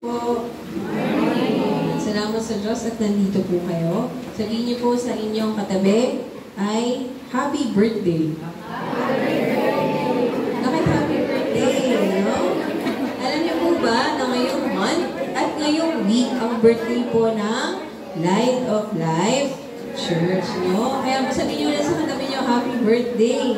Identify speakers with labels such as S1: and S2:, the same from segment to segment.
S1: Po. Salamat sa Diyos at nandito po kayo. Sabihin niyo po sa inyong katabi ay Happy Birthday. Bakit Happy Birthday? No? Alam niyo po ba na ngayong month at ngayong week ang birthday po ng Light of Life Church, no? Kaya sabihin niyo na sa katabi niyo, Happy Birthday.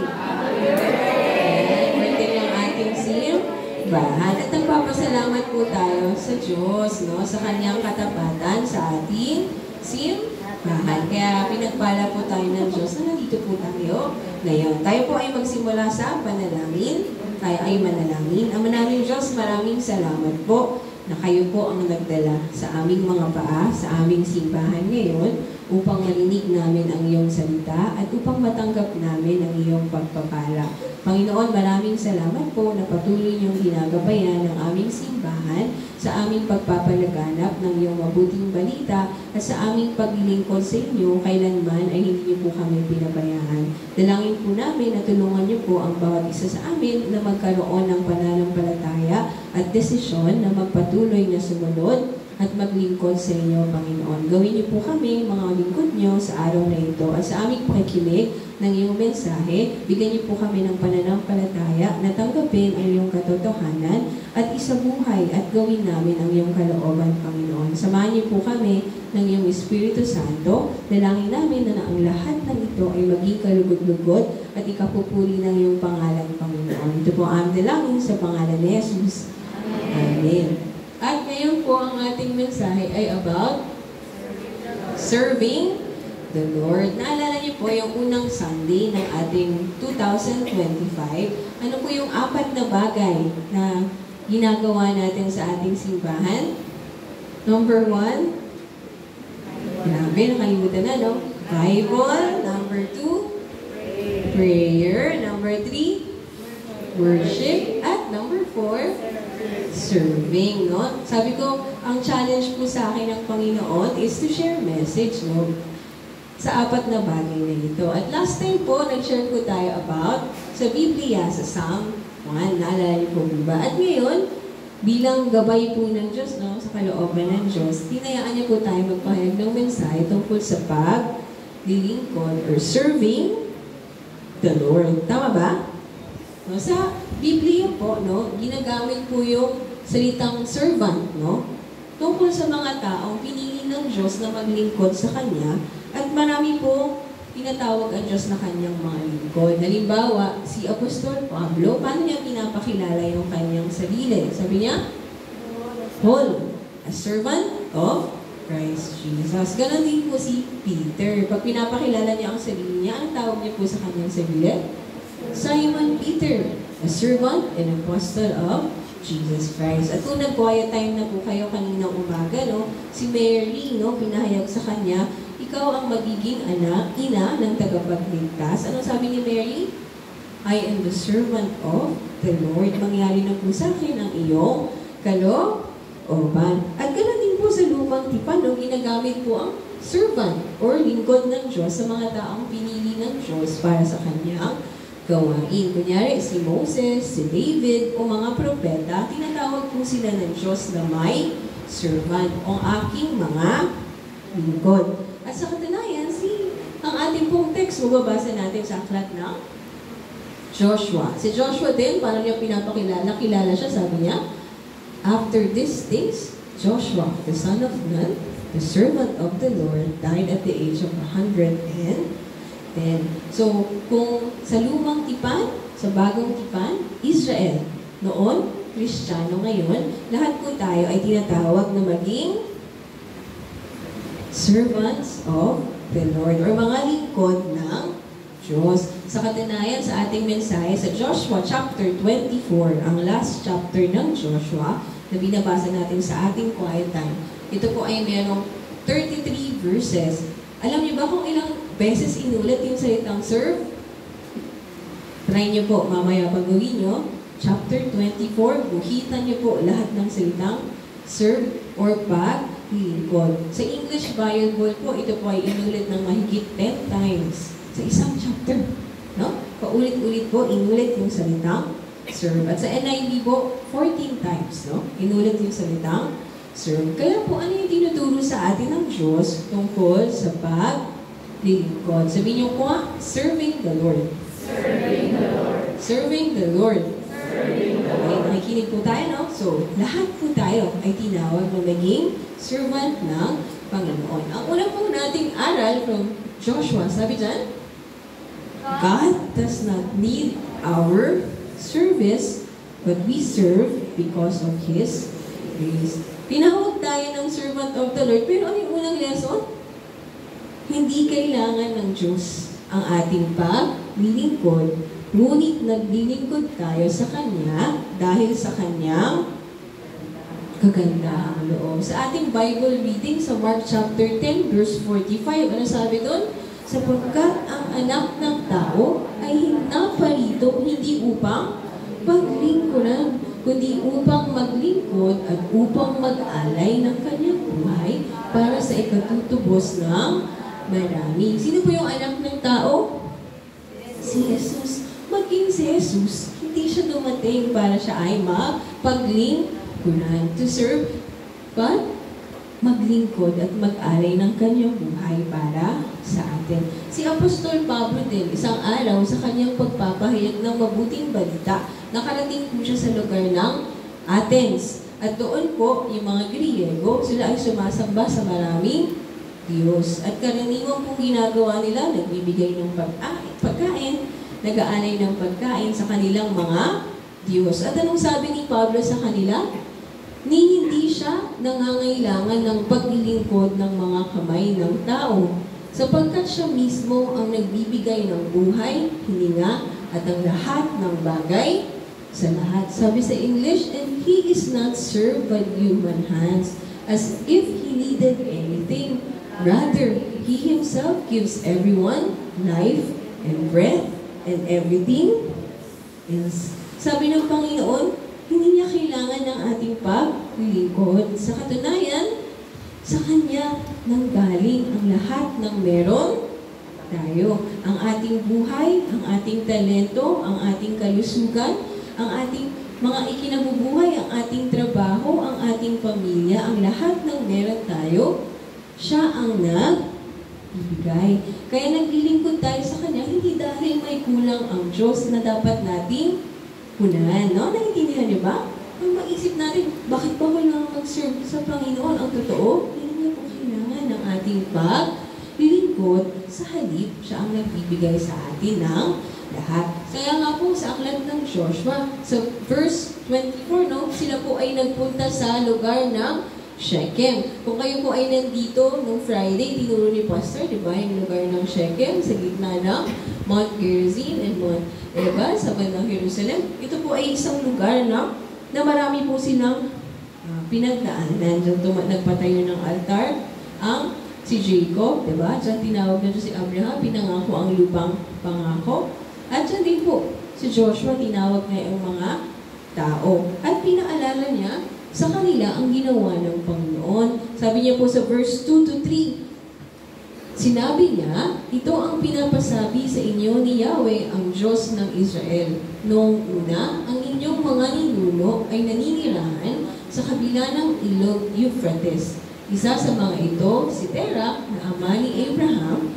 S1: Birthday ng ating simbahan. At nagpapasalamat po tayo sa Diyos, no? Sa kanyang katapatan sa ating simbahan. Kaya pinagpala po tayo ng Diyos na nandito po tayo ngayon. Tayo po ay magsimula sa panalangin. Tayo ay manalangin. Ama namin Diyos, maraming salamat po na kayo po ang nagdala sa aming mga paa, sa aming simbahan ngayon, upang marinig namin ang iyong salita at upang matanggap namin ang iyong pagpapala. Panginoon, maraming salamat po na patuloy niyong ginagabayan ng aming simbahan sa aming pagpapalaganap ng iyong mabuting balita at sa aming paglilingkod sa inyo, kailanman ay hindi niyo po kami pinabayaan. Dalangin po namin na tulungan niyo po ang bawat isa sa amin na magkaroon ng pananampalataya at desisyon na magpatuloy na sumunod at maglingkod sa inyo, Panginoon. Gawin niyo po kami, mga lingkod niyo, sa araw na ito at sa aming pakikinig ng iyong mensahe. Bigyan niyo po kami ng pananampalataya na tanggapin ang iyong katotohanan at isabuhay at gawin namin ang iyong kalooban, Panginoon. Samahan niyo po kami ng iyong Espiritu Santo. Dalangin namin na ang lahat ng ito ay maging kalugod-lugod at ikapupuri ng iyong pangalan, Panginoon. Ito po ang dalangin sa pangalan ni Jesus. Amen. At ngayon po ang ating mensahe ay about serving the Lord. Naalala niyo po yung unang Sunday ng ating 2025. Ano po yung 4 na bagay na ginagawa natin sa ating simbahan? Number 1, grabe, nakalimutan na, no? Bible. Number 2, prayer. Number 3, worship. At number 4, serving, no? Sabi ko, ang challenge po sa akin ng Panginoon is to share message, no? Sa 4 na bagay na ito. At last time po, nag-share ko tayo about sa Biblia, sa Psalm 1. Naalala niyo po ba? At ngayon, bilang gabay po ng Diyos, no? Sa kalooban ng Diyos, tinayaan niya po tayo magpahayag ng mensahe tungkol sa paglilingkod or serving the Lord. Tama ba? No, sa Biblia po, no, ginagamit po yung salitang servant, no, tungkol sa mga taong pinili ng Diyos na maglingkod sa Kanya at marami po tinatawag ang Diyos na Kanyang mga lingkod. Halimbawa, si Apostol Pablo, paano niya pinapakilala yung kanyang sarili? Sabi niya, Paul, a servant of Christ Jesus. Ganon din po si Peter. Pag pinapakilala niya ang sarili niya, ang tawag niya po sa kanyang sarili? Simon Peter, a servant and apostle of Jesus Christ. At kung nag-quiet time na po kayo kaninang umaga, no, si Mary, no, pinahayag sa kanya, ikaw ang magiging ina ng tagapagligtas. Ano sabi ni Mary? I am the servant of the Lord. Mangyari na po sa akin ang iyong kalooban. At ganoon din po sa lumang tipan, no, ginagamit po ang servant or lingkod ng Diyos sa mga taong pinili ng Diyos para sa kanyang gawain. Kunyari, si Moses, si David, o mga propeta, tinatawag po sila ng Diyos na may servant, o aking mga lingkod. At sa katunayan, ang ating pong text, mababasa natin sa aklat ng Joshua. Si Joshua din, paano niya pinapakilala? Kilala siya, sabi niya, after these things, Joshua, the son of Nun, the servant of the Lord, died at the age of 110. So, kung sa lumang tipan, sa bagong tipan, Israel, noon, Kristiyano ngayon, lahat po tayo ay tinatawag na maging servants of the Lord or mga lingkod ng Diyos. Sa katunayan, sa ating mensahe, sa Joshua chapter 24, ang last chapter ng Joshua, na binabasa natin sa ating quiet time, ito po ay mayroong 33 verses. Alam niyo ba kung ilang beses inulit yung salitang serve? Try niyo po mamaya pag gawin niyo. Chapter 24, buhitan niyo po lahat ng salitang serve or paglilingkod. Sa English Bible po, ito po ay inulit ng mahigit 10 times sa isang chapter. No? Paulit-ulit po, inulit yung salitang serve. At sa NIV po, 14 times. No? Inulit yung salitang serve. Kaya po, ano yung tinuturo sa atin ng Diyos tungkol sa paglilingkod? Sabihin niyo po, serving the Lord.
S2: Serving the Lord.
S1: Serving the Lord.
S2: Serving the
S1: Okay,
S2: Lord.
S1: nakikinig po tayo, no? So, lahat po tayo ay tinawag na maging servant ng Panginoon. Ang una po nating aral from Joshua, sabi dyan, God does not need our service, but we serve because of His grace. Tinawag tayo ng servant of the Lord, pero ano yung unang lesson? Hindi kailangan ng Diyos ang ating paglilingkod, ngunit naglilingkod tayo sa Kanya dahil sa Kanyang kagandahang loob. Sa ating Bible reading sa Mark chapter 10, verse 45, ano sabi doon? Sapagkat ang anak ng tao ay naparito hindi upang paglingkuran, kundi upang maglingkod at upang mag-alay ng kanyang buhay para sa ikatutubos ng marami. Sino po yung anak ng tao? Si Jesus. Maging si Jesus, hindi siya dumating para siya ay maglingkuran, to serve, but maglingkod at mag-alay ng kanyang buhay para sa atin. Si Apostol Pablo din, isang araw sa kanyang pagpapahayag ng mabuting balita, nakarating po siya sa lugar ng Athens. At doon po, yung mga Griego, sila ay sumasamba sa maraming Diyos. At karaniwang pong ginagawa nila, nagbibigay ng pagkain, nag-aalay ng pagkain sa kanilang mga Diyos. At anong sabi ni Pablo sa kanila? Hindi siya nangangailangan ng paglilingkod ng mga kamay ng tao, sapagkat siya mismo ang nagbibigay ng buhay, hininga, at ang lahat ng bagay sa lahat. Sabi sa English, and He is not served by human hands, as if He needed anything. Rather, He Himself gives everyone life and breath and everything else. Sabi ng Panginoon, hindi niya kailangan ng ating paglilingkod. Sa katunayan, sa Kanya nanggaling ang lahat ng meron tayo. Ang ating buhay, ang ating talento, ang ating kalusugan, ang ating mga ikinabubuhay, ang ating trabaho, ang ating pamilya, ang lahat ng meron tayo, siya ang nagbibigay. Kaya naglilingkod tayo sa Kanya, hindi dahil may kulang ang Diyos na dapat nating kunan, no? Naintindihan niyo ba? Kung maisip natin, bakit ba kailangan mag-serve sa Panginoon? Ang totoo, hindi niya po kailangan ng ating paglilingkod, sa halip, siya ang nagbibigay sa atin ng lahat. Kaya nga po sa aklat ng Joshua, sa verse 24, no? Sila po ay nagpunta sa lugar ng Shechem. Kung kayo po ay nandito nung Friday, tinuro ni Pastor, di ba, yung lugar ng Shechem sa gitna ng Mount Gerizim and Mount Ebal sa bandang Jerusalem. Ito po ay isang lugar na marami po silang pinagdaanan. Diyan nagpatayo ng altar ang si Jacob, di ba? Diyan tinawag na si Abraham, pinangako ang lupang pangako. At diyan din po si Joshua, tinawag na yung mga tao. At pinaalala niya sa kanila ang ginawa ng Panginoon. Sabi niya po sa verse 2 to 3, sinabi niya, ito ang pinapasabi sa inyo ni Yahweh, ang Diyos ng Israel. Noong una, ang inyong mga ninuno ay naninirahan sa kabila ng ilog Euphrates. Isa sa mga ito, si Terah, na ama ni Abraham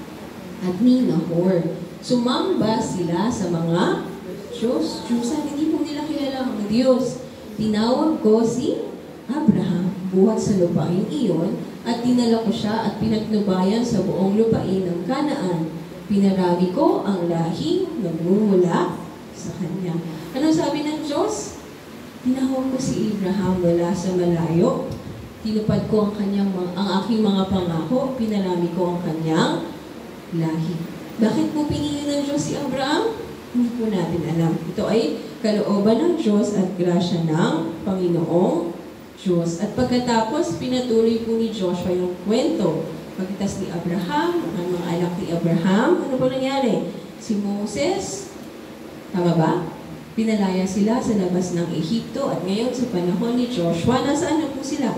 S1: at ni Nahor. Sumamba sila sa mga Diyusan. Hindi po nila kilala ang Diyos. Tinawag ko si Abraham buhat sa lupain iyon at dinala ko siya at pinagnubayan sa buong lupain ng Kanaan. Pinarami ko ang lahing nagmumula sa kanya. Ano sabi ng Diyos? Tinawag ko si Abraham mula sa malayo. Tinupad ko ang aking mga pangako. Pinarami ko ang kanyang lahi. Bakit mo pinili ng Diyos si Abraham? Hindi po natin alam. Ito ay kalooban ng Diyos at grasya ng Panginoong Diyos. At pagkatapos, pinatuloy po ni Joshua yung kwento. Pagkitas ni Abraham, ang mga anak ni Abraham, ano po nangyari? Si Moses, tama ba? Pinalaya sila sa labas ng Ehipto at ngayon sa panahon ni Joshua, nasaan na po sila?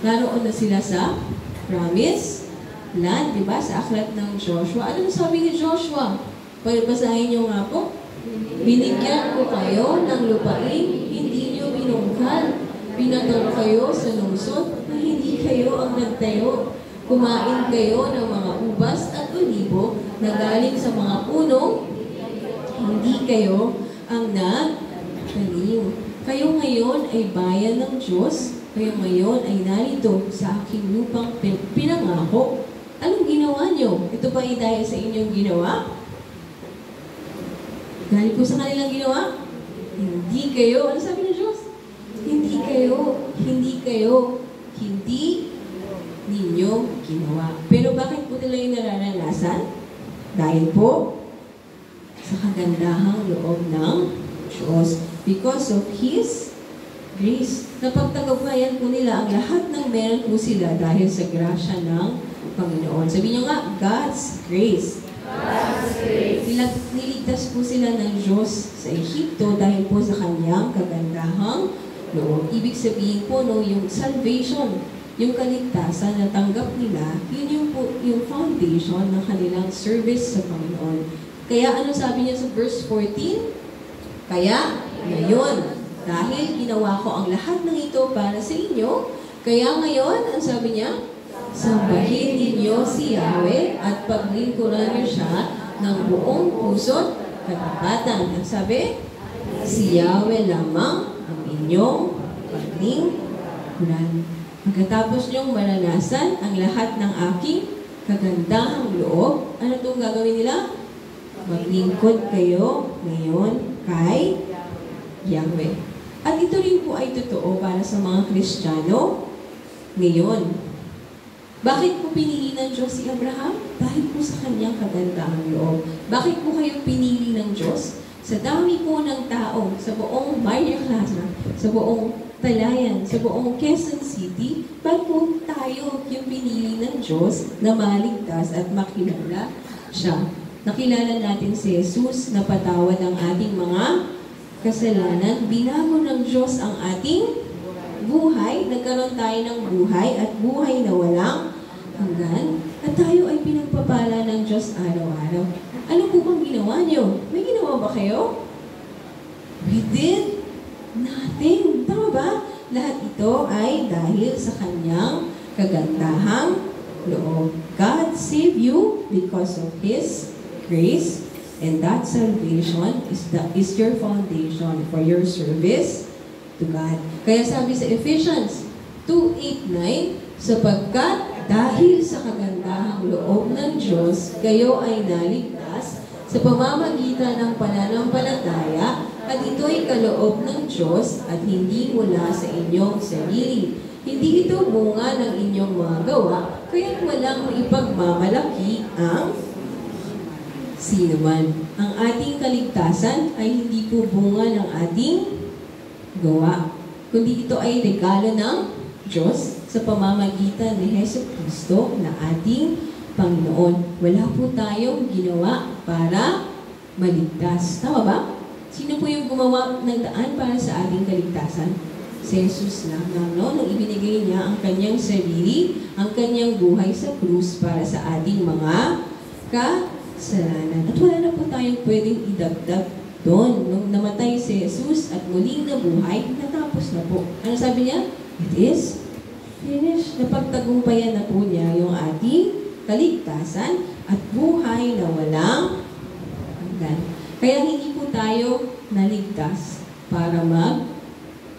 S1: Naroon na sila sa promise land, di ba? Sa aklat ng Joshua. Ano sabi ni Joshua? Pagbasahin niyo nga po. Binigyan ko kayo ng lupain, hindi niyo binungkal. Pinatol kayo sa lungsod na hindi kayo ang nagtayo. Kumain kayo ng mga ubas at olibo na galing sa mga punong hindi kayo ang nagtanim. Kayo ngayon ay bayan ng Diyos. Kayo ngayon ay narito sa aking lupang pinangako. Anong ginawa nyo? Ito ba ay dahil sa inyong ginawa? Dahil po sa kanilang ginawa? Hindi kayo. Ano sabi ng Diyos? Hindi kayo ninyo ginawa. Pero bakit po nila yung nararanasan? Dahil po sa kagandahang loob ng Diyos. Because of His grace. Napagtagbayan po nila ang lahat ng meron po sila dahil sa grasya ng Panginoon. Sabi niyo nga, God's grace.
S2: God's grace.
S1: Niligtas po sila ng Diyos sa Egypto dahil po sa kanyang kagandahang loob. Ibig sabihin po, no, yung salvation, yung kaligtasan na tanggap nila, yun yung foundation ng kanilang service sa Panginoon. Kaya ano sabi niya sa verse 14? Kaya, ngayon, dahil ginawa ko ang lahat ng ito para sa inyo, kaya ngayon, ang sabi niya, sambahin ninyo si Yahweh at paglingkuran niyo siya ng buong puso't katapatan. Ang sabi, si Yahweh lamang ang inyong paglingkuran. Pagkatapos niyong maranasan ang lahat ng aking kagandahang loob, ano itong gagawin nila? Maglingkod kayo ngayon kay Yahweh. At ito rin po ay totoo para sa mga Kristiyano ngayon. Bakit po pinili ng Diyos si Abraham? Dahil po sa kanyang kagandahang loob. Bakit po kayo pinili ng Diyos? Sa dami po ng tao, sa buong Maria Clara, sa buong Talayan, sa buong Quezon City, bakit po tayo yung pinili ng Diyos na maligtas at makilala siya? Nakilala natin si Jesus, napatawad ang ating mga kasalanan, binago ng Diyos ang ating buhay, nagkaroon tayo ng buhay at buhay na walang hanggan, at tayo ay pinagpapala ng Diyos araw-araw. Ano po bang ginawa niyo? May ginawa ba kayo? We did nothing. Tama ba? Lahat ito ay dahil sa kanyang kagandahang loob. God saved you because of His grace, and that salvation is your foundation for your service to God. Kaya sabi sa Ephesians 2:8-9, sapagkat dahil sa kagandahang loob ng Diyos, kayo ay naligtas sa pamamagitan ng pananampalataya, at ito'y kaloob ng Diyos at hindi mula sa inyong sarili. Hindi ito bunga ng inyong mga gawa, kaya't walang maipagmamalaki ang sino man. Ang ating kaligtasan ay hindi po bunga ng ating gawa, kundi ito ay regalo ng Diyos sa pamamagitan ni Jesucristo na ating Panginoon. Wala po tayong ginawa para maligtas. Tama ba? Sino po yung gumawa ng daan para sa ating kaligtasan? Si Jesus lamang, no? Nung ibinigay niya ang kanyang sarili, ang kanyang buhay sa krus para sa ating mga kasalanan. At wala na po tayong pwedeng idagdag doon. Nung namatay si Jesus at muling nabuhay, natapos na po. Ano sabi niya? It is finished. Napagtagumpayan na po niya yung ating kaligtasan at buhay na walang hanggan. Kaya hindi po tayo naligtas para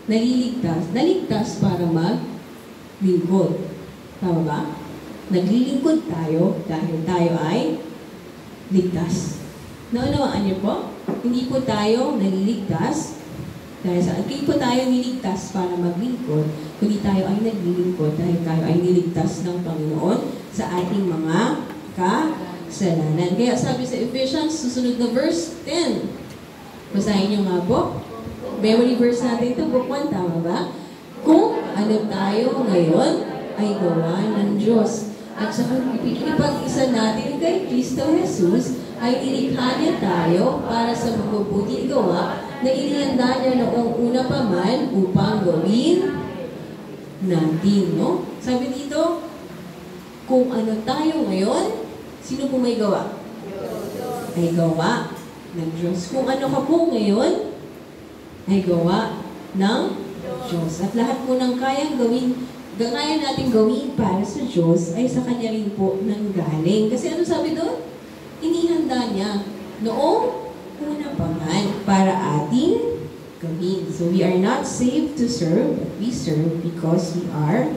S1: naligtas para maglingkod. Tama ba? Naglilingkod tayo dahil tayo ay ligtas. Naunawaan niyo po? Hindi po tayo naliligtas dahil hindi po tayo niligtas para maglingkod, kundi tayo ay naglilingkod dahil tayo ay niligtas ng Panginoon sa ating mga kasalanan. Kaya sabi sa Ephesians, susunod na verse 10. Basahin niyo nga po. Memory verse natin ito, book 1, tama ba? Kung ano tayo ngayon ay gawa ng Diyos. At saka ipag-isa natin kay Kristo Jesus ay ilikha niya tayo para sa mabubuting gawa na inihanda niya noong una pa man upang gawin natin, no? Sabi dito, kung ano tayo ngayon, sino po may gawa? Ay gawa ng Diyos. Kung ano ka po ngayon, ay gawa ng Diyos. At lahat po ng kaya natin gawin para sa Diyos ay sa Kanya rin po nanggaling. Kasi ano sabi doon? Inihanda niya noong una pa man para ating gawin. So we are not saved to serve, but we serve because we are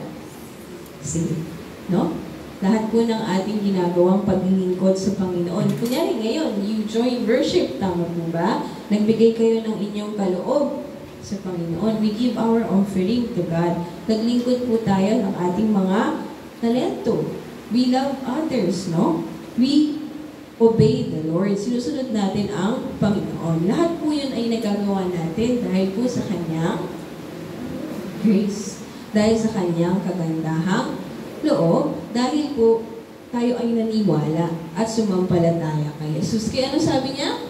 S1: saved. No? Lahat po ng ating ginagawang paglilingkod sa Panginoon. Kunyari ngayon, you join worship, tama po ba? Nagbigay kayo ng inyong kaloob sa Panginoon. We give our offering to God. Naglingkod po tayo ng ating mga talento. We love others, no? We obey the Lord. Sinusunod natin ang Panginoon. Lahat po yun ay nagagawa natin dahil po sa Kanyang grace. Dahil sa Kanyang kagandahang loob, dahil po tayo ay naniwala at sumampalataya kay Jesus. Kaya ano sabi niya?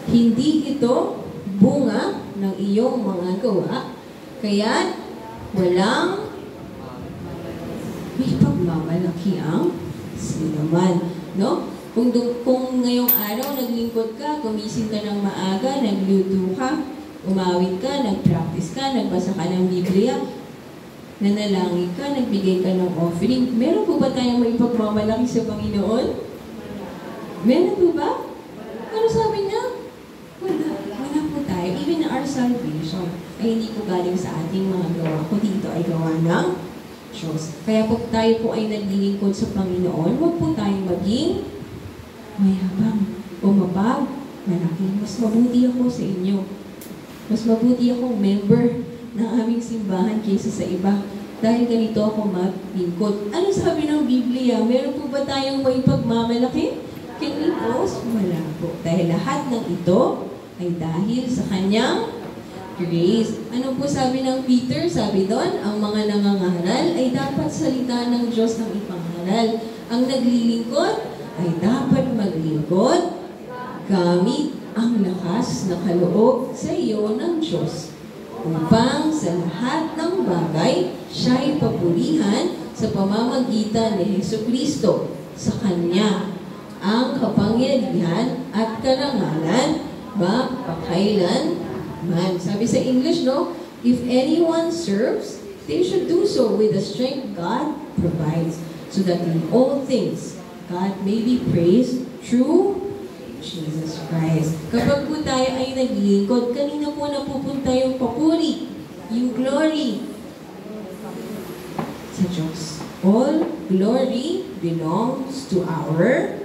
S1: Hindi ito bunga ng iyong mga gawa, kaya walang may pagmamalaki ang sinaman. No? Kung ngayong araw naglingkod ka, gumising ka ng maaga, nagluto ka, umawit ka, nagpractice ka, nagbasa ka ng Biblia, nanalangin ka, nagbigay ka ng offering, meron po ba tayong may pagmamalaki sa Panginoon? Meron po ba? Ano sabi niya? Wala po tayo. Even our salvation ay hindi po galing sa ating mga gawa, kundi ito ay gawa ng Diyos. Kaya po tayo po ay naglilingkod sa Panginoon, huwag po tayong maging mayabang o mabag, malaki. Mas mabuti ako sa inyo. Mas mabuti akong member ng aming simbahan kaysa sa iba. Dahil ganito ako maglingkod. Ano sabi ng Biblia? Meron po ba tayong may pagmamalaki? Can we pause? Wala po. Dahil lahat ng ito ay dahil sa Kanyang grace. Ano po sabi ng Peter? Sabi doon, ang mga nangangaral ay dapat salita ng Diyos ng ipangaral. Ang naglilingkod ay dapat maglingkod gamit ang lakas na kaloob sa iyo ng Diyos, upang sa lahat ng bagay siya'y papurihan sa pamamagitan ni Jesucristo. Sa Kanya ang kapangyarihan at karangalan magpakailanman. Sabi sa English, no? If anyone serves, they should do so with the strength God provides, so that in all things God may be praised through Jesus Christ. Kapag po tayo ay naglingkod, kanina po napupunta yung papuri, yung glory sa Diyos. All glory belongs to our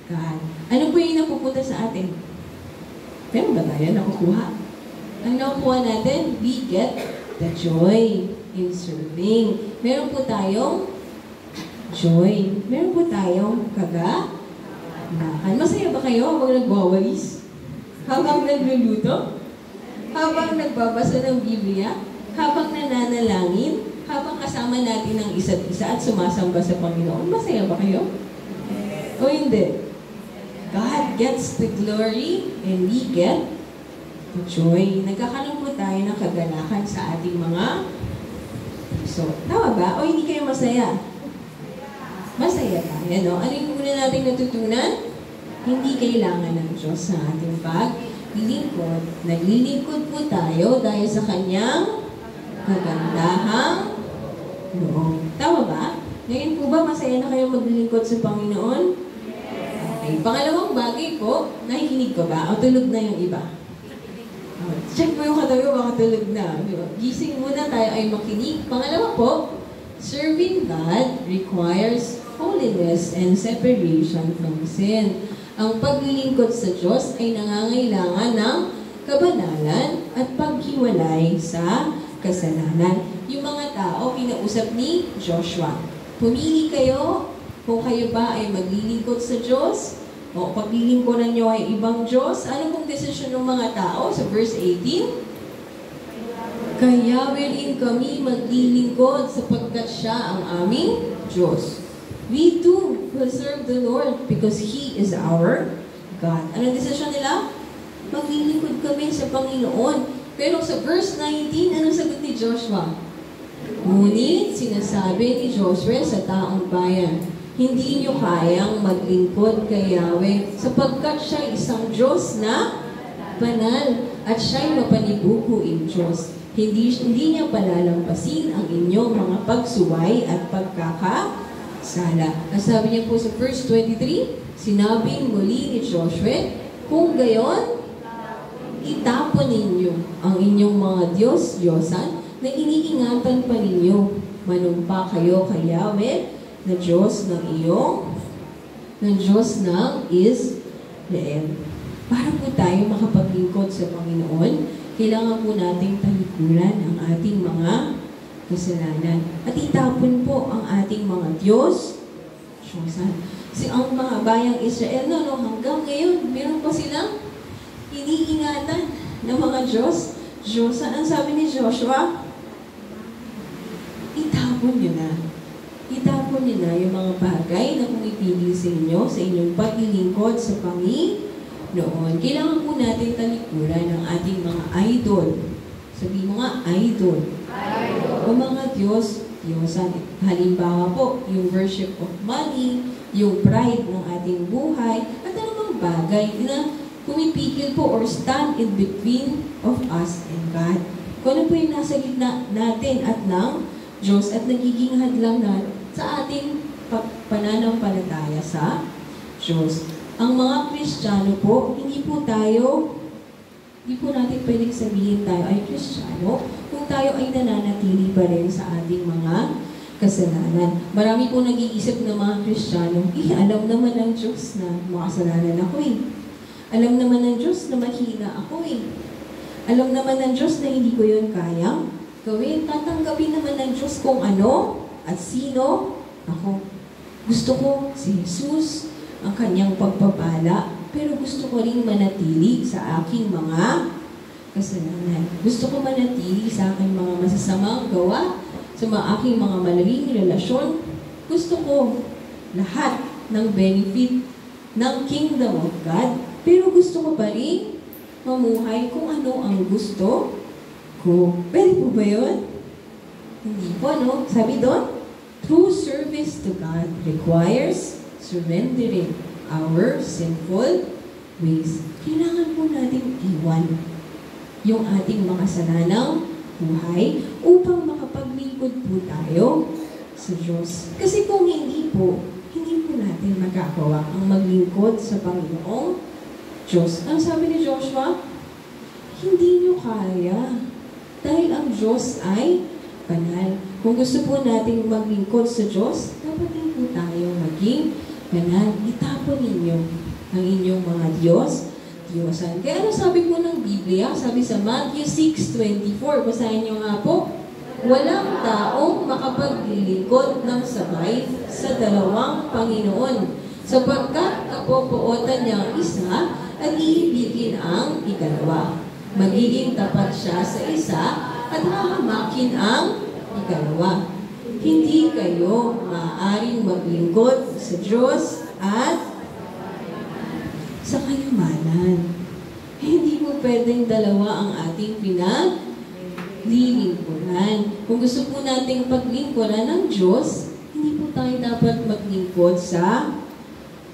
S1: God. Ano po yung napupunta sa atin? Meron ba tayo nakukuha? Ang nakukuha natin, we get the joy in serving. Meron po tayong joy. Meron po tayong kagalakan. Masaya ba kayo habang nagwawalis? Habang nagluluto? Habang nagbabasa ng Biblia? Habang nananalangin? Habang kasama natin ang isa't isa at sumasamba sa Panginoon? Masaya ba kayo? O hindi? God gets the glory and we get the joy. Nagkakaroon po tayo ng kagalakan sa ating mga puso. Tama ba? O hindi kayo masaya? Masaya tayo, no? Ano yung una nating natutunan? Hindi kailangan ng Diyos sa ating paglilingkod. Naglilingkod po tayo dahil sa Kanyang kagandahang loob. Tama ba? Ngayon po ba masaya na kayo maglilingkod sa Panginoon? Okay. Pangalawang bagay po, nakikinig ko ba? O tulog na yung iba? Check mo yung katabi, baka tulog na. Gising muna tayo ay makinig. Pangalawa po, serving God requires holiness and separation from sin. Ang paglilingkod sa Diyos ay nangangailangan ng kabanalan at paghiwalay sa kasalanan. Yung mga tao, kinausap ni Joshua. Pumili kayo kung kayo ba ay maglilingkod sa Diyos o paglilingkodan nyo ay ibang Diyos. Ano pong desisyon ng mga tao sa verse 18? Kaya wherein kami maglilingkod sapagkat siya ang aming Diyos. We too will serve the Lord because He is our God. Anong desisyon nila? Maglilingkod kami sa Panginoon. Pero sa verse 19, anong sagot ni Joshua? Ngunit sinasabi ni Joshua sa taong bayan, hindi niyo kayang maglingkod kay Yahweh sapagkat siya isang Diyos na banal at siya'y mapanibuhuing Diyos. Hindi niya palalampasin ang inyong mga pagsuway at pagkakasala. Ang sabi niya po sa verse 23, sinabing muli ni Joshua, kung gayon, itapon ninyo ang inyong mga Diyos-Diyosan na iniingatan pa ninyo. Manumpa kayo kay Yahweh na Diyos ng Diyos ng Israel. Para po tayo makapaglingkod sa Panginoon, kailangan po nating talikuran ang ating mga kasalanan. At itapon po ang ating mga Diyos-Diyosan. Kasi ang mga bayang Israel, hanggang ngayon, meron pa silang iniingatan ng mga Diyos-Diyosan. Ang sabi ni Joshua, itapon nyo na. Itapon nyo na yung mga bagay na pumipigil sa inyo, sa inyong paglilingkod sa Panginoon. Kailangan po natin talikuran ang ating mga idol. Sabi mo nga, idol. O mga Diyos-Diyosan. Halimbawa po, yung worship of money, yung pride ng ating buhay, at anumang bagay na pumipigil po or stand in between of us and God. Kung ano po yung nasa gitna natin at ng Diyos at nagiging hadlang na sa ating pananampalataya sa Diyos. Ang mga Kristiyano po, hindi po natin pwedeng sabihin tayo ay Kristiyano kung tayo ay nananatili pa rin sa ating mga kasalanan. Marami po nag-iisip ng mga Kristiyano, alam naman ng Diyos na makasalanan ako Alam naman ng Diyos na mahina ako Alam naman ng Diyos na hindi ko yun kayang gawin. Tatanggapin naman ng Diyos kung ano at sino ako. Gusto ko si Jesus, ang kanyang pagpapala, pero gusto ko rin manatili sa aking mga kasalanan. Gusto ko manatili sa aking mga masasamang gawa, sa aking mga malaking relasyon. Gusto ko lahat ng benefit ng Kingdom of God, pero gusto ko pa rin mamuhay kung ano ang gusto ko. Pwede po ba yun? Hindi po, Sabi doon, true service to God requires surrendering our sinful ways. Kailangan po natin iwan yung ating mga kasalanang buhay upang makapaglingkod po tayo sa Diyos. Kasi kung hindi po natin magagawa ang maglingkod sa Panginoong Diyos. Ang sabi ni Joshua, hindi nyo kaya. Dahil ang Diyos ay banal. Kung gusto po nating maglingkod sa Diyos, dapat din po tayo maging banal. Itapon ninyo ang inyong mga Diyos-Diyosan. Kaya ano sabi po ng Biblia? Sabi sa Matthew 6:24, basahin nyo nga po, walang taong makapaglilingkod ng sabay sa dalawang Panginoon, sapagkat kapopootan niya ang isa at iibigin ang ikalawa. Magiging tapat siya sa isa at hahamakin ang ikalawa. Hindi kayo maaaring maglingkod sa Diyos at sa kayamanan. Hindi mo pwedeng dalawa ang ating pinaglilingkuran. Kung gusto po nating paglingkuran ng Diyos, hindi po tayo dapat maglingkod sa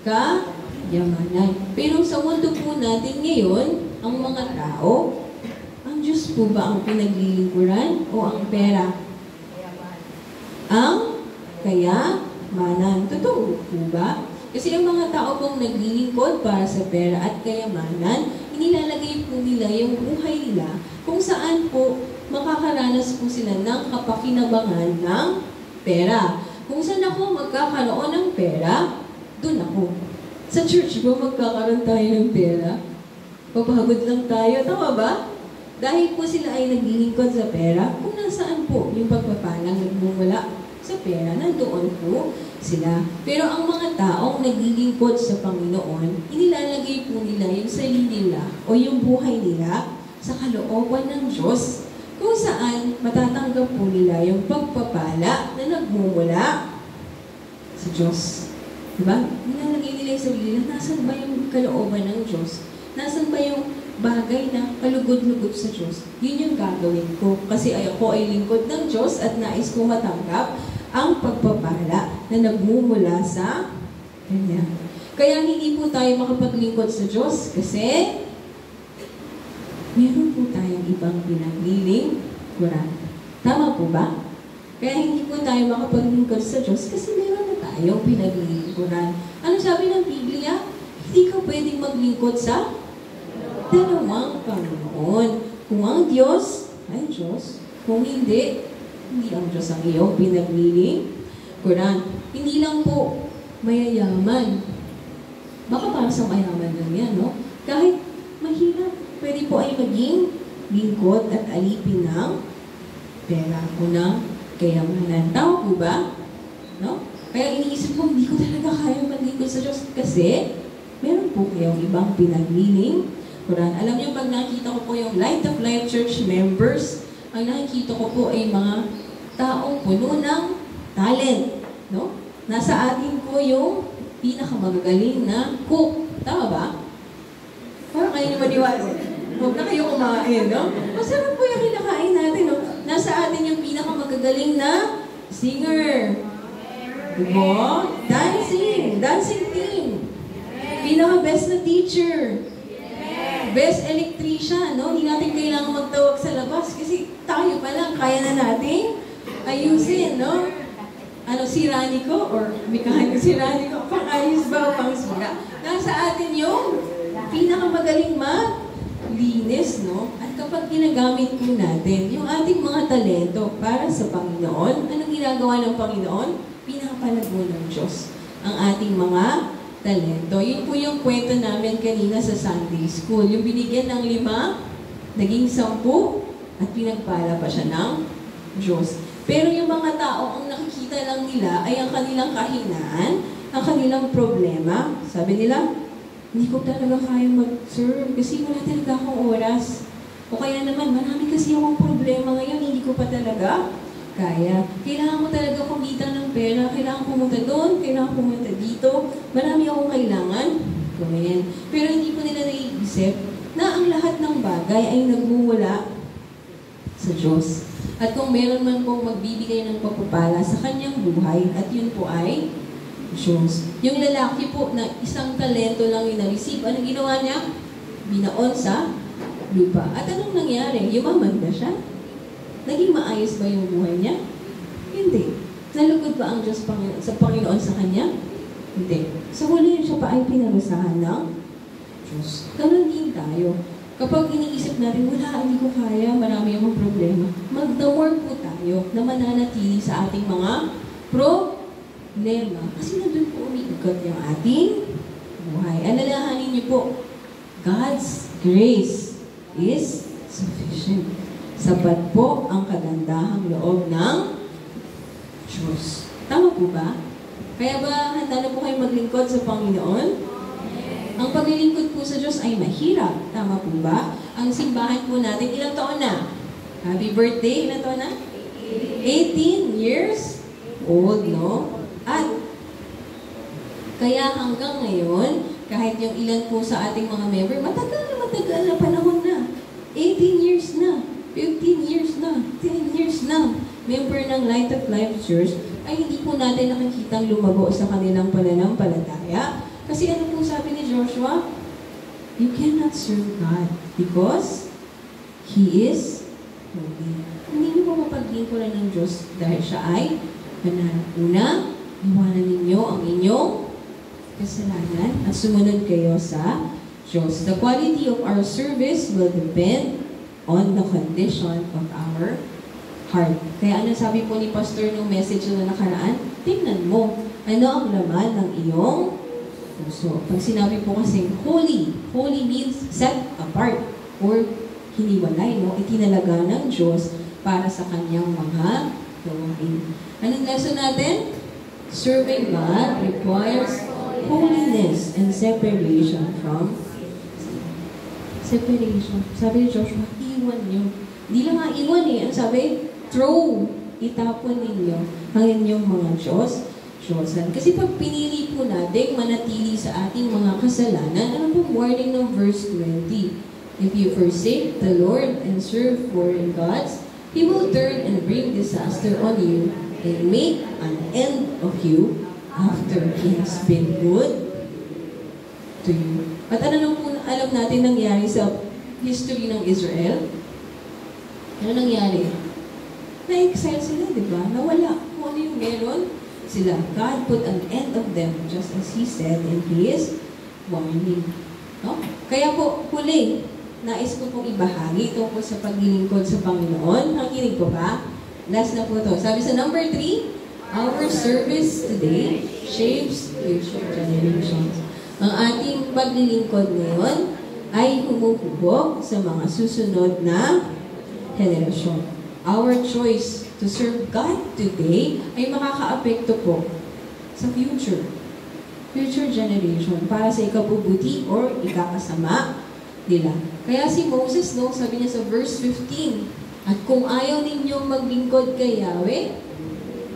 S1: kayamanan. Pero sa mundo po natin ngayon, ang mga tao, ang Diyos po ba ang pinaglilingkuran o ang pera? Ang kayamanan. Totoo po ba? Kasi ang mga tao pong naglilingkod para sa pera at kayamanan, inilalagay po nila yung buhay nila kung saan po makakaranas po sila ng kapakinabangan ng pera. Kung saan ako magkakaroon ng pera, doon ako. Sa church ba magkakaroon tayo ng pera? Papagod lang tayo, tama ba? Dahil po sila ay naglilingkod sa pera, kung nasaan po yung pagpapalang nagmumula sa pera, nandoon po sila. Pero ang mga taong naglilingkod sa Panginoon, inilalagay po nila yung sarili nila o yung buhay nila sa kalooban ng Diyos, kung saan matatanggap po nila yung pagpapala na nagmumula sa Diyos. Diba? Nilalagay nila yung sarili nila, nasan ba yung kalooban ng Diyos? Nasan ba yung bagay na kalugod-lugod sa Diyos? Yun yung gagawin ko. Kasi ako ay lingkod ng Diyos at nais ko matanggap ang pagpapala na nagmumula sa Kanya. Kaya hindi po tayo makapaglingkod sa Diyos kasi meron po tayong ibang pinaglilingkuran. Quran. Tama po ba? Kaya hindi po tayo makapaglingkod sa Diyos kasi meron na tayong pinaglilingkuran. Ano sabi ng Biblia? Hindi ka pwedeng maglingkod sa dalawang Panginoon. Kung ang Diyos ay Diyos, kung hindi, hindi ang Diyos ang iyong pinaglilingkuran. Hindi lang po mayayaman. Baka para sa mayaman lang yan, no? Kahit mahirap, pwede po ay maging lingkod at alipin ng pera o ng kayamanan. Tama po ba? No? Kaya iniisip ko, hindi ko talaga kaya maglingkod sa Diyos kasi meron po kayong ibang pinaglilingkuran. Alam niyo, pag nakita ko po yung Light of Life Church members, ang nakikita ko po ay mga taong puno ng talent. No? Nasa atin po yung pinakamagagaling na cook. Tama ba? Parang kayo naman maniwala. Huwag na kayo kumain, no? Masarap po yung kinakain natin, no? Nasa atin yung pinakamagagaling na singer. Diba? Dancing team. Pinaka-best na teacher. Best electrician, no? Hindi natin kailangan magtawag sa labas kasi tayo pa lang, kaya na natin ayusin, no? Ano, si Ranico or mekahaniko si Ranico, pang-ayos ba o pang-sura? Nasa atin yung pinakamagaling maglinis, no? At kapag ginagamit po natin yung ating mga talento para sa Panginoon, anong ginagawa ng Panginoon? Pinapalago ng Diyos ang ating mga talento. Yun po yung kwento namin kanina sa Sunday School. Yung binigyan ng 5, naging 10, at pinagpala pa siya ng Diyos. Pero yung mga tao, ang nakikita lang nila ay ang kanilang kahinaan, ang kanilang problema. Sabi nila, hindi ko talaga kaya mag-serve kasi wala talaga akong oras. O kaya naman, marami kasi akong problema ngayon, hindi ko pa talaga kaya. Kailangan ko talaga kumita ng pera, kailangan pumunta doon, kailangan pumunta dito. Marami akong kailangan gawin. Pero hindi po nila naiisip na ang lahat ng bagay ay nagmumula sa Diyos. At kung meron man pong magbibigay ng pagpapala sa kanyang buhay, at yun po ay Diyos. Yung lalaki po na isang talento lang yung na-receive, anong ginawa niya? Binaon sa lupa. At anong nangyari? Yumaman ba siya? Naging maayos ba yung buhay niya? Hindi. Nalugod ba ang Diyos sa Panginoon sa kanya? Hindi. So, huli siya pa ay pinarusahan ng Diyos. Ganun din tayo. Kapag iniisip natin, wala, hindi ko kaya, marami akong problema, mag-the-work po tayo na mananatili sa ating mga problema. Kasi nandun po umiikot yung ating buhay. Alalahanin niyo po, God's grace is sufficient. Sapat po ang kagandahang loob ng Diyos. Tama po ba? Kaya ba handa na po kayo maglingkod sa Panginoon? Ang paglilingkod po sa Diyos ay mahirap. Tama po ba? Ang simbahan po natin, ilang taon na? Happy birthday, ilang taon na? 18 years old, no? At kaya hanggang ngayon, kahit yung ilan po sa ating mga member, matagal na panahon na. 18 years na, 15 years na, 10 years na. Member ng Light of Life Church, ay hindi po natin nakikitang lumago sa kanilang pananampalataya. Kasi ano po sabi ni Joshua? You cannot serve God because He is holy. Hindi niyo po mapaglingkuran ng Diyos dahil siya ay banal. Una, iwanan ninyo ang inyong kasalanan at sumunod kayo sa Diyos. The quality of our service will depend on the condition of our heart. Kaya ano sabi po ni Pastor nung message na nakaraan? Tingnan mo, ano ang laman ng iyong puso. Pag sinabi po kasi holy means set apart or hiniwalay, no? Itinalaga ng Diyos para sa kanyang mga gawain. Anong lesson natin? Serving God requires holiness and separation from sin. Separation. Sabi ni Joshua, iwan nyo. Hindi lang nga iwan eh. Ang sabi, throw. Itapon ninyo ang inyong mga Diyos. Kasi pag pinili po natin manatili sa ating mga kasalanan, ano pong warning ng verse 20? If you forsake the Lord and serve foreign gods, He will turn and bring disaster on you and make an end of you after He has been good to you. At ano nang po alam natin nangyari sa history ng Israel? Ano nangyari? na-exile sila, di ba? Nawala. Kung ano yung meron sila. God put an end of them, just as He said in His warning. No? Kaya po, huli, nais ko pong ibahagi tungkol sa paglilingkod sa Panginoon. Nakikinig ko ba? Last na po to. Sabi sa number 3, our service today shapes future generations. Ang ating paglilingkod ngayon ay humuhubog sa mga susunod na henerasyon. Our choice to serve God today ay makakaapekto po sa future generation para sa ikabubuti or ikakasama nila. Kaya si Moses, no, sabi niya sa verse 15, at kung ayaw ninyong maglingkod kay Yahweh,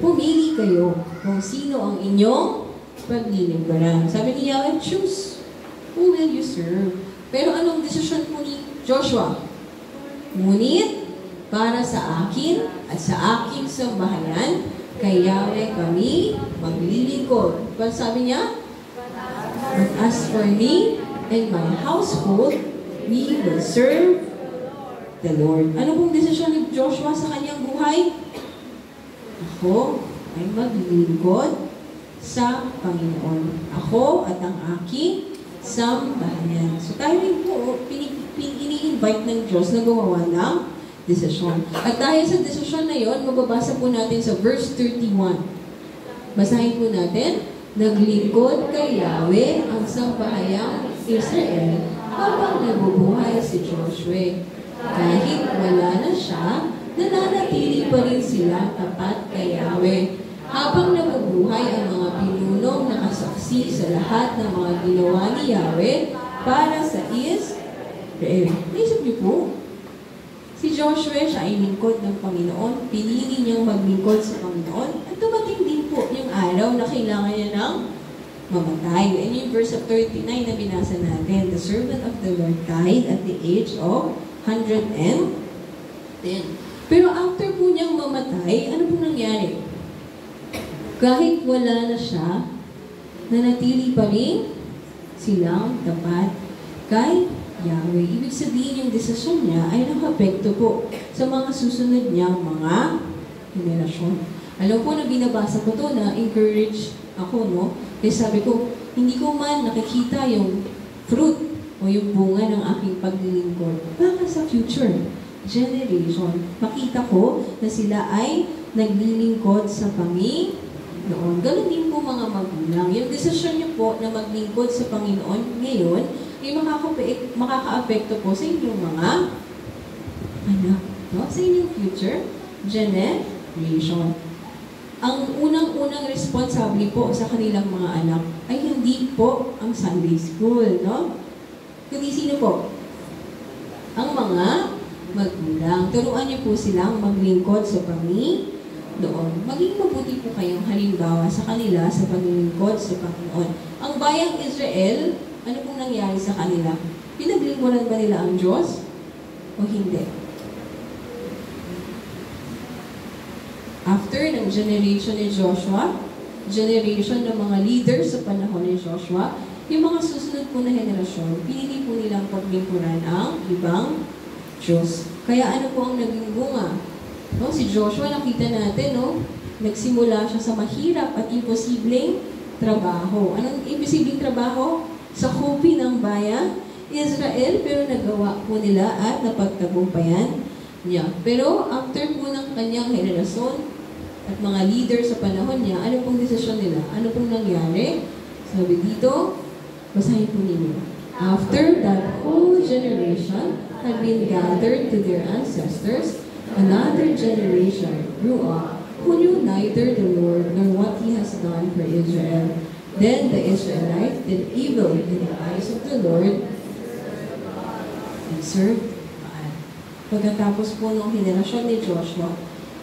S1: pumili kayo kung sino ang inyong paglilingkuran. Sabi ni Yahweh, choose who will you serve. Pero anong desisyon po ni Joshua? Ngunit, para sa akin at sa aking sambahayan, kay Yahweh kami maglilingkod. Pero sabi niya, but as for me and my household, we will serve the Lord. Ano pong desisyon ni Joshua sa kanyang buhay? Ako ay maglilingkod sa Panginoon. Ako at ang aking sambahayan. So tayo rin po, ini-invite ng Diyos na gumawa ng desisyon. At dahil sa desisyon na yon, mababasa po natin sa verse 31. Basahin po natin, naglingkod kay Yahweh ang sambahayang Israel habang nabubuhay si Joshua. Kahit wala na siya, nananatili pa rin sila tapat kay Yahweh. Habang nabubuhay ang mga pinunong nakasaksi sa lahat ng mga ginawa ni Yahweh para sa Israel. Naisip niyo po, si Joshua, siya ay lingkod ng Panginoon, pinili niyang maglingkod sa Panginoon, at dumating din po yung araw na kailangan niya ng mamatay. And yung verse of 39 na binasa natin, the servant of the Lord died at the age of 110. Pero after po niyang mamatay, ano po nangyari? Kahit wala na siya, nanatili pa rin silang tapat kay Yahweh. Ibig sabihin yung desisyon niya ay nakapekto po sa mga susunod niyang mga henerasyon. Alam po na binabasa ko to na encourage ako, no? Kasi sabi ko, hindi ko man nakikita yung fruit o yung bunga ng aking paglilingkod. Baka sa future generation, makita ko na sila ay naglilingkod sa Panginoon. Ganun din po mga magulang. Yung desisyon niyo po na maglingkod sa Panginoon ngayon, ay makaka-apekto po sa inyong mga anak, no? Sa inyong future generation. Ang unang-unang responsable po sa kanilang mga anak ay hindi po ang Sunday school, no? Kundi sino po? Ang mga magulang. Turuan niyo po silang maglingkod sa Panginoon. Maging mabuti po kayong halimbawa sa kanila sa paglilingkod sa Panginoon. Ang bayang Israel, ano pong nangyari sa kanila? Pinaglingkuran ba nila ang Diyos? O hindi? After ng generation ni Joshua, generation ng mga leaders sa panahon ni Joshua, yung mga susunod po na henerasyon, pinili po nilang paglingkuran ang ibang Diyos. Kaya ano po ang naging bunga? No, si Joshua, nakita natin, no? Nagsimula siya sa mahirap at imposibleng trabaho. Anong imposibleng trabaho? Sa kupi ng bayan Israel, pero nagawa po nila at napagtagumpayan niya. Pero after po ng kanyang henerasyon at mga leader sa panahon niya, ano pong desisyon nila? Ano pong nangyari? Sabi dito, basahin po ninyo. After that whole generation had been gathered to their ancestors, another generation grew up who knew neither the Lord nor what He has done for Israel. Then the Israelites did evil in the eyes of the Lord and served Baal. Pagkatapos po ng henerasyon ni Joshua,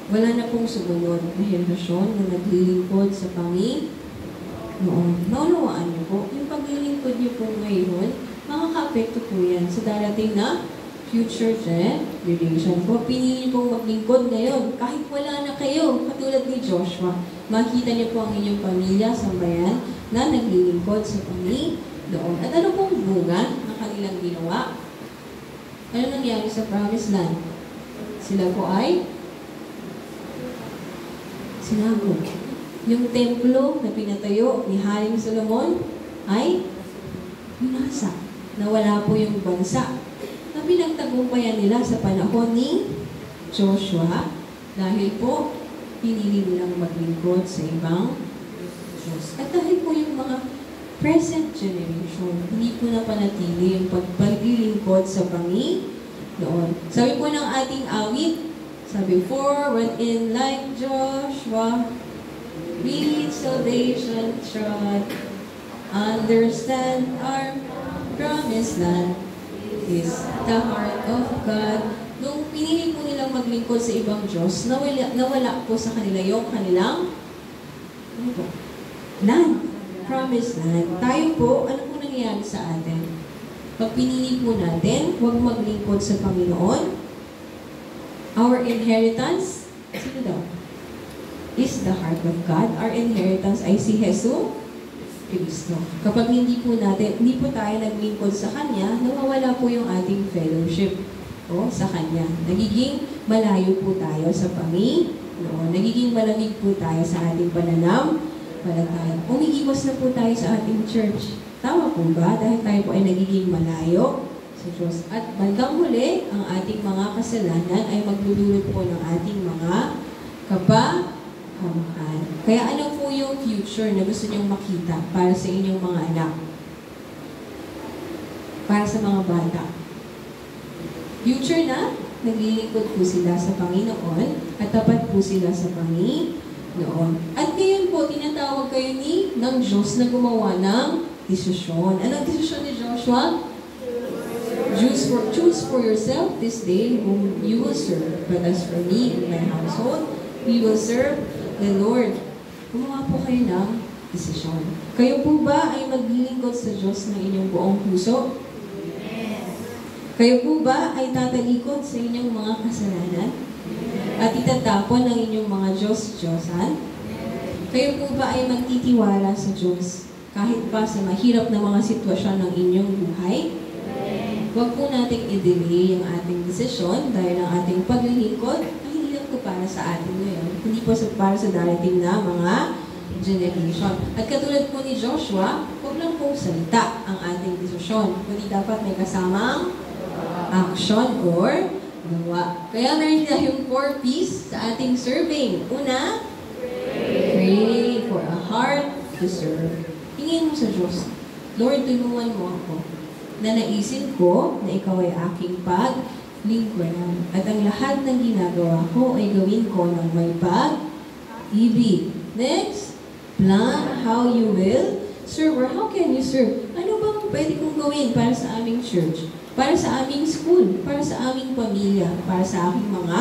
S1: wala na pong sumunod na henerasyon na naglilingkod sa Panginoon. Naunawaan niyo po, yung paglilingkod niyo po ngayon, makaka-apekto po yan sa darating na future generation po. Pinili pong maglingkod ngayon, kahit wala na kayo, katulad ni Joshua. Makita niyo po ang inyong pamilya, sambayan, na naglilingkod sa Panginoon. At ano pong bunga na kanilang ginawa? Ano nangyari sa Promised Land? Sila po ay sinabog. Yung templo na pinatayo ni Haring Solomon ay binasa. Nawala po yung bansa na pinagtagumpayan nila sa panahon ni Joshua dahil po pinili nilang maglingkod sa ibang Diyos. At dahil po yung mga present generation, hindi po napanatili yung paglilingkod sa Panginoon. Sabi po ng ating awit, sabi, forward in like Joshua, read salvation trod, understand our promised land is the heart of God. Nung pinili po nilang maglingkod sa ibang Diyos, nawala po sa kanila yung kanilang land, promised land. Tayo po, ano po nangyayari sa atin? Pag pinili po natin, huwag maglingkod sa Panginoon, our inheritance, sino daw? Is the heart of God. Our inheritance ay si Jesus Cristo. Kapag hindi po tayo naglingkod sa Kanya, nawawala po yung ating fellowship sa Kanya. Nagiging malayo po tayo sa Panginoon. Nagiging malamig po tayo sa ating pananampalataya. Umiiwas na po tayo sa ating church. Tama po ba? Dahil tayo po ay nagiging malayo sa Diyos. At bandang huli, ang ating mga kasalanan ay maglulunod po ng ating mga kapahamakan. Kaya ano po yung future na gusto niyong makita para sa inyong mga anak? Para sa mga bata? Future na naglilingkod po sila sa Panginoon at tapat po sila sa Panginoon. At ngayon po, tinatawag kayo ng Diyos na gumawa ng desisyon. Anong desisyon ni Joshua? Choose for yourself this day whom you will serve. But as for me and my household, we will serve the Lord. Gumawa po kayo ng desisyon. Kayo po ba ay maglilingkod sa Diyos ng inyong buong puso? Kayo po ba ay tatalikod sa inyong mga kasalanan? At itatapon ang inyong mga Diyos-Diyosan? Kayo po ba ay magtitiwala sa Diyos kahit pa sa mahirap na mga sitwasyon ng inyong buhay? Huwag po nating i-delay ang ating desisyon dahil ang ating paglilingkod ay hindi lang po para sa atin ngayon. Hindi po para sa darating na mga generation. At katulad po ni Joshua, huwag lang pong salita ang ating desisyon. Kundi dapat may kasamang action or gawa. Kaya meron tayong 4 P's sa ating serving. Una, pray for a heart to serve. Hingin mo sa Diyos, Lord, tulungan mo ako. Nanaisin ko na ikaw ay aking paglingkuran. At ang lahat ng ginagawa ko ay gawin ko ng may pag-ibig. Next, plan how you will serve or how can you serve. Ano bang pwede kong gawin para sa aming church? Para sa aming school, para sa aming pamilya, para sa aking mga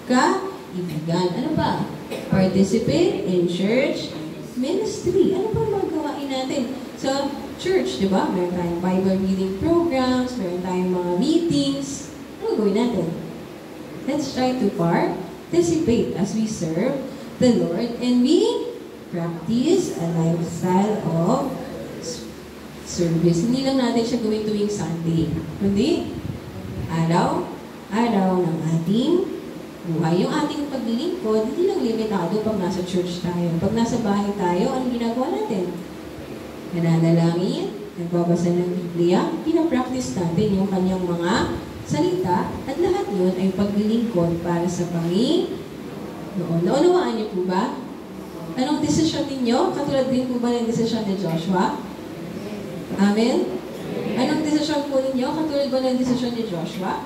S1: kaibigan. Ano ba? Participate in church ministry. Ano ba magawain natin sa church, di ba? Meron tayong Bible reading programs, meron tayong mga meetings. Ano gawin natin? Let's try to participate as we serve the Lord and we practice a lifestyle of service. Hindi lang natin siya gawin tuwing Sunday. Kundi, araw ng ating buhay. Yung ating paglilingkod, hindi lang limitado pag nasa church tayo. Pag nasa bahay tayo, anong ginagawa natin? Nananalangin, nagbabasa ng Biblia, pinapractice natin yung kanyang mga salita, at lahat yun ay paglilingkod para sa Panginoon. Naunawaan niyo po ba? Anong desisyon ninyo? Katulad din po ba ng desisyon ni Joshua? Amen? Anong desisyon po ninyo? Katulad ba ng desisyon ni Joshua?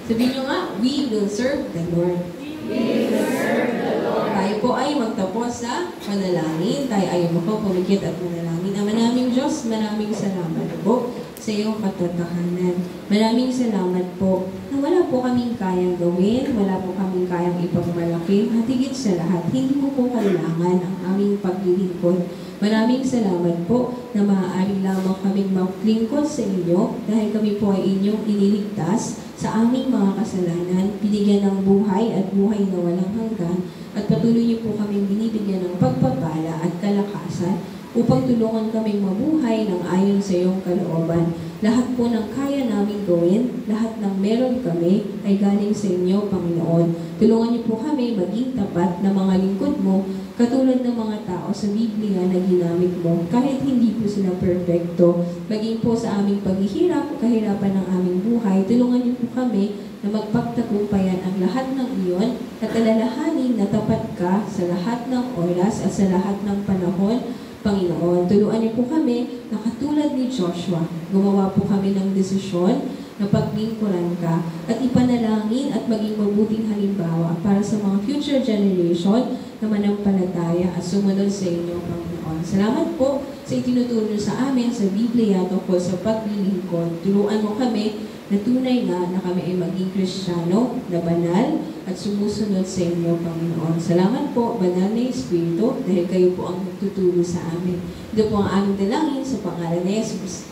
S1: Sabihin nyo nga, we will serve the Lord.
S2: We will serve the Lord.
S1: Tayo po ay magtapos sa panalangin. Tayo ay pumikit at manalangin. Ama naming Diyos, maraming salamat po sa iyong katotohanan. Maraming salamat po na wala po kaming kayang gawin, wala po kaming kayang ipagmalaki, at higit sa lahat, hindi mo po kailangan ang aming paglilingkod. Maraming salamat po na maaari lamang kaming maglingkod sa inyo dahil kami po ay inyong iniligtas sa aming mga kasalanan, binigyan ng buhay at buhay na walang hanggan, at patuloy niyo po kaming binibigyan ng pagpapala at kalakasan upang tulungan kaming mabuhay ng ayon sa iyong kalooban. Lahat po ng kaya namin gawin, lahat ng meron kami ay galing sa inyo, Panginoon. Tulungan niyo po kami maging tapat na mga lingkod mo, katulad ng mga tao sa Biblia na ginamit mo, kahit hindi po sila perfecto. Maging po sa aming paghihirap, kahirapan ng aming buhay, tulungan niyo po kami na magpagtagumpayan ang lahat ng iyon at alalahanin na tapat ka sa lahat ng oras at sa lahat ng panahon, Panginoon. Tuluan niyo po kami na katulad ni Joshua, gumawa po kami ng desisyon na paglingkuran ka at ipanalangin at maging mabuting halimbawa para sa mga future generation na manampalataya at sumunod sa inyo, Panginoon. Salamat po sa itinuturo sa amin sa Biblia tungkol sa paglilingkod. Turuan mo kami na tunay na kami ay maging Kristiyano, na banal, at sumusunod sa inyo, Panginoon. Salamat po, Banal na Espiritu, dahil kayo po ang nagtuturo sa amin. Ito po ang aming dalangin sa pangalan ni Jesus.